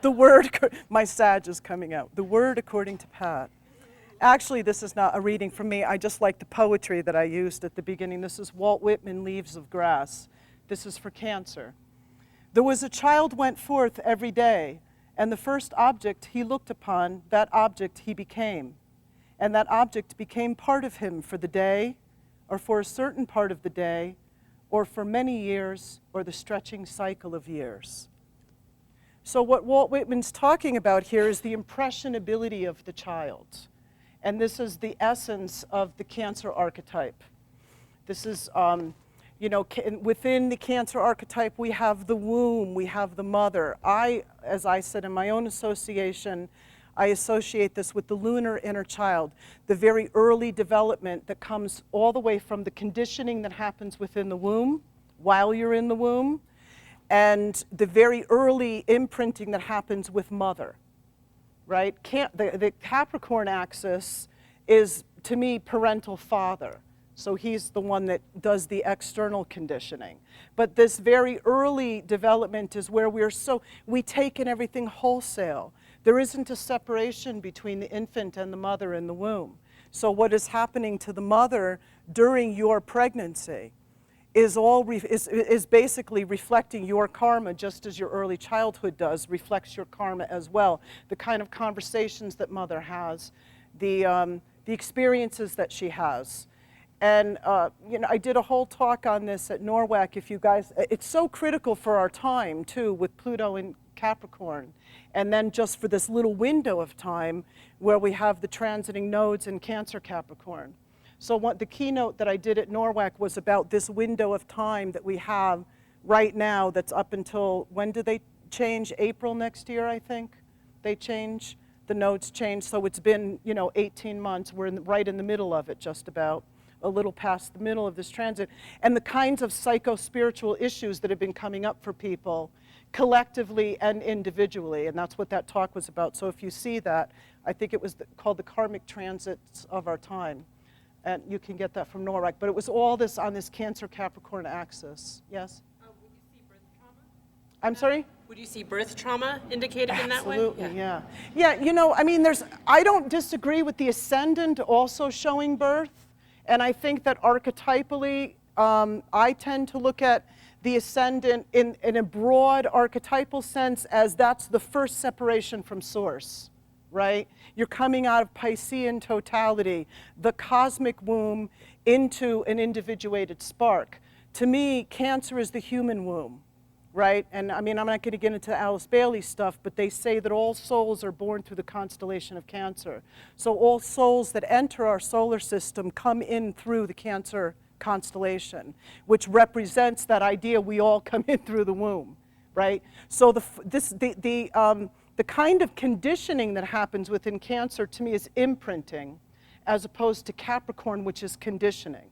The word, my Sag is coming out. The word according to Pat. Actually, this is not a reading from me. I just like the poetry that I used at the beginning. This is Walt Whitman, Leaves of Grass. This is for Cancer. There was a child went forth every day, and the first object he looked upon, that object he became. And that object became part of him for the day, or for a certain part of the day, or for many years, or the stretching cycle of years. So what Walt Whitman's talking about here is the impressionability of the child. And this is the essence of the Cancer archetype. This is, within the Cancer archetype, we have the womb, we have the mother. As I said in my own association, I associate this with the lunar inner child, the very early development that comes all the way from the conditioning that happens within the womb, while you're in the womb, and the very early imprinting that happens with mother, right? The Capricorn axis is, to me, parental father. So he's the one that does the external conditioning. But this very early development is where we take in everything wholesale. There isn't a separation between the infant and the mother in the womb. So what is happening to the mother during your pregnancy is basically reflecting your karma, just as your early childhood does, reflects your karma as well. The kind of conversations that mother has, the experiences that she has. And I did a whole talk on this at NORWAC. If you guys, it's so critical for our time too, with Pluto in Capricorn, and then just for this little window of time where we have the transiting nodes in Cancer Capricorn. So the keynote that I did at NORWAC was about this window of time that we have right now that's up until, when do they change? April next year, I think. They change, the nodes change, so it's been 18 months. We're right in the middle of it, just about. A little past the middle of this transit, and the kinds of psycho-spiritual issues that have been coming up for people collectively and individually, and that's what that talk was about. So if you see that, I think it was called the karmic transits of our time, and you can get that from NORAC, but it was all this on this Cancer-Capricorn axis. Yes? Would you see birth trauma? I'm sorry? Would you see birth trauma indicated in that way? Absolutely, yeah. Yeah, I don't disagree with the ascendant also showing birth. And I think that archetypally, I tend to look at the ascendant in a broad archetypal sense as that's the first separation from source, right? You're coming out of Piscean totality, the cosmic womb, into an individuated spark. To me, Cancer is the human womb, right? And I'm not going to get into Alice Bailey stuff, but they say that all souls are born through the constellation of Cancer. So all souls that enter our solar system come in through the Cancer constellation, which represents that idea we all come in through the womb, right? So the kind of conditioning that happens within Cancer to me is imprinting, as opposed to Capricorn, which is conditioning.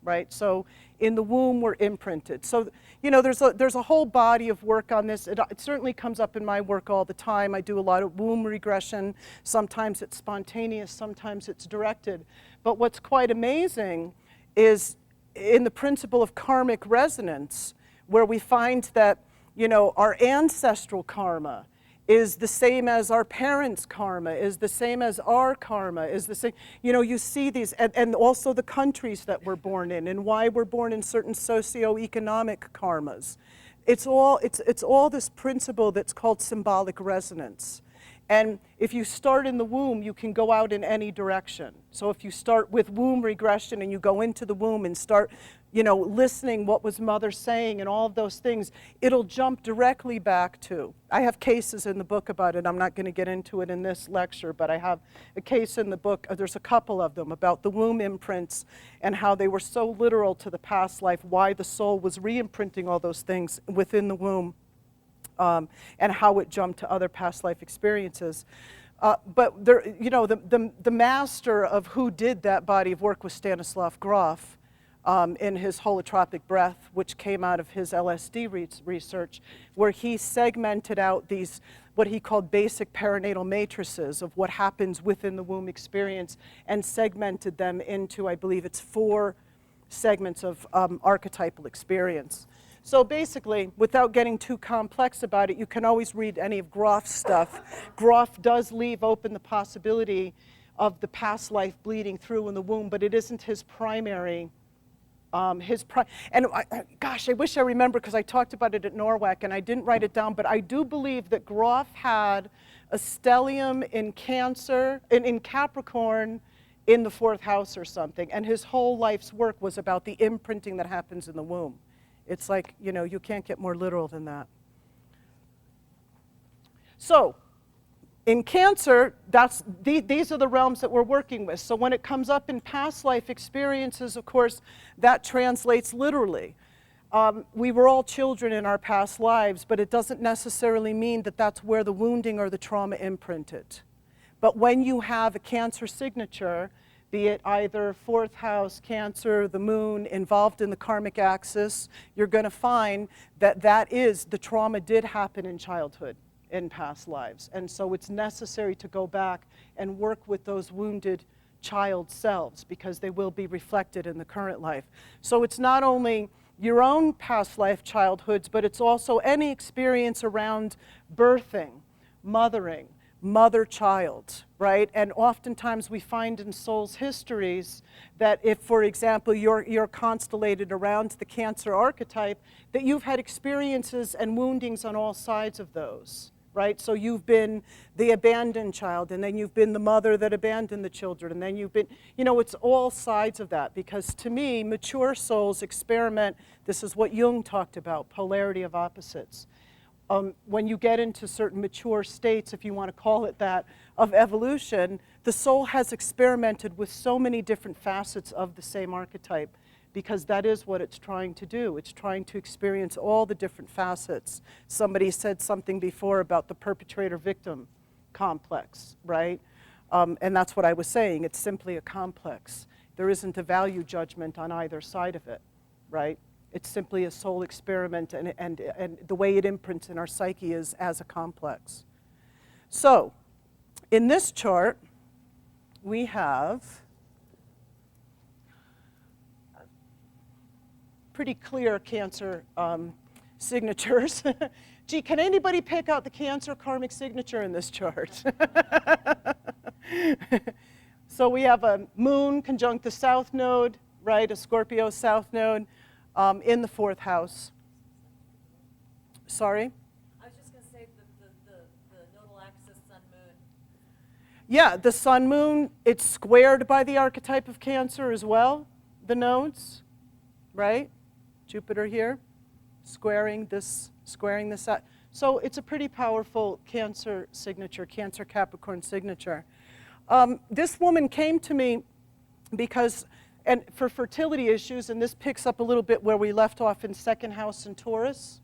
Right? So in the womb, we're imprinted. So, there's a whole body of work on this. It certainly comes up in my work all the time. I do a lot of womb regression. Sometimes it's spontaneous, sometimes it's directed. But what's quite amazing is in the principle of karmic resonance, where we find that, our ancestral karma is the same as our parents' karma, is the same as our karma, is the same. You see these, and also the countries that we're born in, and why we're born in certain socioeconomic karmas. It's all this principle that's called symbolic resonance. And if you start in the womb, you can go out in any direction. So if you start with womb regression and you go into the womb and start, listening what was mother saying and all of those things, it'll jump directly back to. I have cases in the book about it. I'm not going to get into it in this lecture, but I have a case in the book, there's a couple of them, about the womb imprints and how they were so literal to the past life, why the soul was re-imprinting all those things within the womb. And how it jumped to other past life experiences. But there, the master of who did that body of work was Stanislav Grof in his holotropic breath, which came out of his LSD research, where he segmented out these, what he called basic perinatal matrices of what happens within the womb experience, and segmented them into, I believe it's 4 segments of archetypal experience. So basically, without getting too complex about it, you can always read any of Groff's stuff. Groff does leave open the possibility of the past life bleeding through in the womb, but it isn't his primary. Gosh, I wish I remember because I talked about it at Norwalk and I didn't write it down, but I do believe that Groff had a stellium in Cancer, in Capricorn, in the 4th house or something, and his whole life's work was about the imprinting that happens in the womb. It's like, you know, you can't get more literal than that. So, in Cancer, these are the realms that we're working with. So when it comes up in past life experiences, of course, that translates literally. We were all children in our past lives, but it doesn't necessarily mean that that's where the wounding or the trauma imprinted. But when you have a Cancer signature, be it either 4th house, Cancer, the moon, involved in the karmic axis, you're going to find that the trauma did happen in childhood, in past lives. And so it's necessary to go back and work with those wounded child selves because they will be reflected in the current life. So it's not only your own past life childhoods, but it's also any experience around birthing, mothering, mother-child, right? And oftentimes we find in souls' histories that if, for example, you're constellated around the Cancer archetype, that you've had experiences and woundings on all sides of those, right? So you've been the abandoned child, and then you've been the mother that abandoned the children, and then you've been, you know, it's all sides of that, because to me, mature souls experiment, this is what Jung talked about, polarity of opposites. When you get into certain mature states, if you want to call it that, of evolution, the soul has experimented with so many different facets of the same archetype, because that is what it's trying to do. It's trying to experience all the different facets. Somebody said something before about the perpetrator-victim complex, right? And that's what I was saying. It's simply a complex. There isn't a value judgment on either side of it, right? It's simply a soul experiment, and the way it imprints in our psyche is as a complex. So, in this chart, we have pretty clear Cancer signatures. Gee, can anybody pick out the Cancer karmic signature in this chart? So we have a moon conjunct the south node, right, a Scorpio south node, in the 4th house. Sorry? I was just going to say the nodal axis sun-moon. Yeah, the sun-moon, it's squared by the archetype of Cancer as well, the nodes, right? Jupiter here, squaring this out. So it's a pretty powerful Cancer signature, Cancer Capricorn signature. This woman came to me because, and for fertility issues, and this picks up a little bit where we left off in 2nd house in Taurus.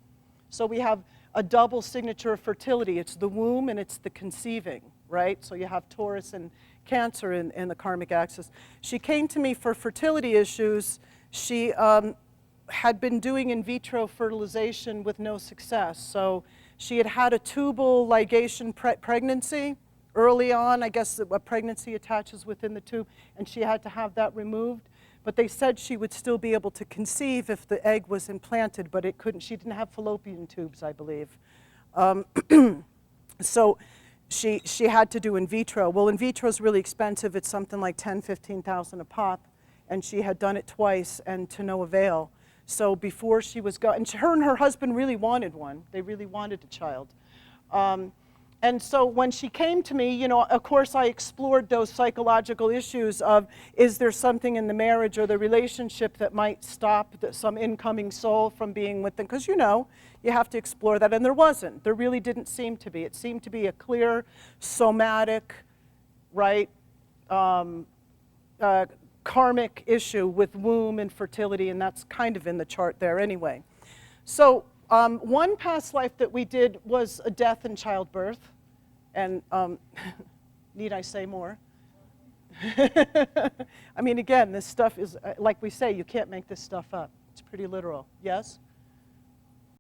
So we have a double signature of fertility. It's the womb and it's the conceiving, right? So you have Taurus and Cancer in the karmic axis. She came to me for fertility issues. She had been doing in vitro fertilization with no success. So she had had a tubal ligation pregnancy early on. I guess a pregnancy attaches within the tube, and she had to have that removed. But they said she would still be able to conceive if the egg was implanted, but it couldn't. She didn't have fallopian tubes, I believe. So she had to do in vitro. Well, in vitro is really expensive. It's something like $10,000, $15,000 a pop, and she had done it twice and to no avail. So before she was and her and her husband really wanted one. They really wanted a child. And so when she came to me, you know, of course I explored those psychological issues of, is there something in the marriage or the relationship that might stop some incoming soul from being with them? Because, you know, you have to explore that, and there wasn't. There really didn't seem to be. It seemed to be a clear somatic, right, karmic issue with womb and fertility, and that's kind of in the chart there anyway. So one past life that we did was a death in childbirth, and need I say more? I mean, again, this stuff is, like we say, you can't make this stuff up. It's pretty literal. Yes?